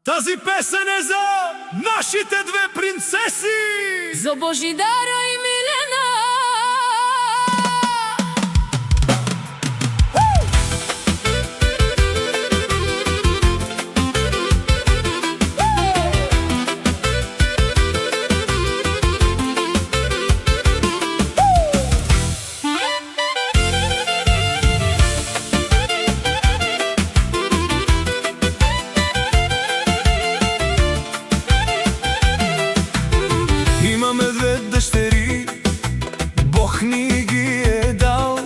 Тази песен е за нашите две принцеси, за Божидара и Милена. Имаме две дъщери, Бог ни ги е дал.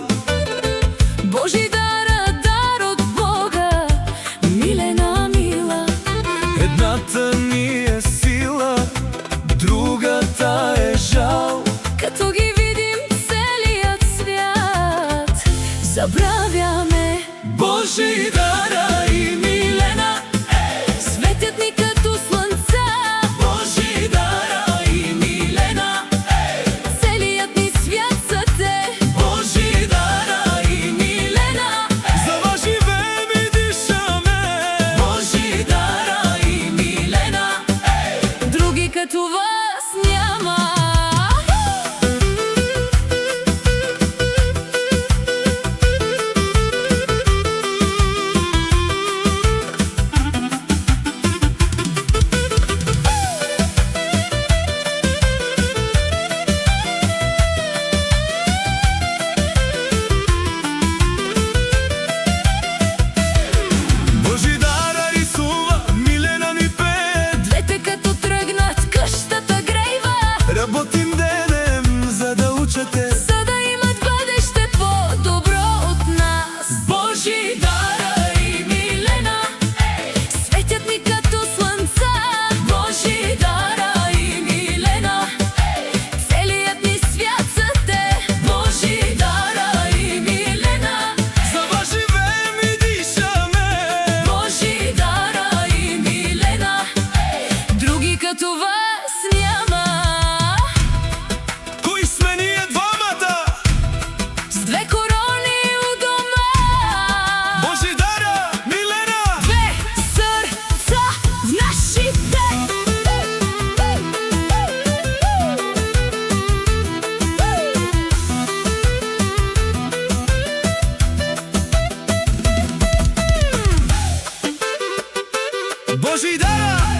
Божидара дар от Бога, Милена мила. Едната ни е сила, другата е жал. Като ги видим целият свят, забравяме Божидара и Милена, светят ни като слънца. Божидара и Милена, Целият ни свят са те. Божидара и Милена, за вас живеем и дишаме. Божидара и Милена, Други като вас няма. Божидара рисува, Милена ми пее. Двете като тръгнат, къщата грейва. Работим денем, за да учате, За да имат бъдеще по-добро от нас. Божидара и Милена, Светят ни като слънца. Божидара и Милена, Целият ни свят са те. Божидара и Милена, за вас живеем и дишаме. Божидара и Милена, Други като вас няма. кои сме ние двамата? С две корони у дома. Божидара, Милена, Две сърца в нашите. Божидара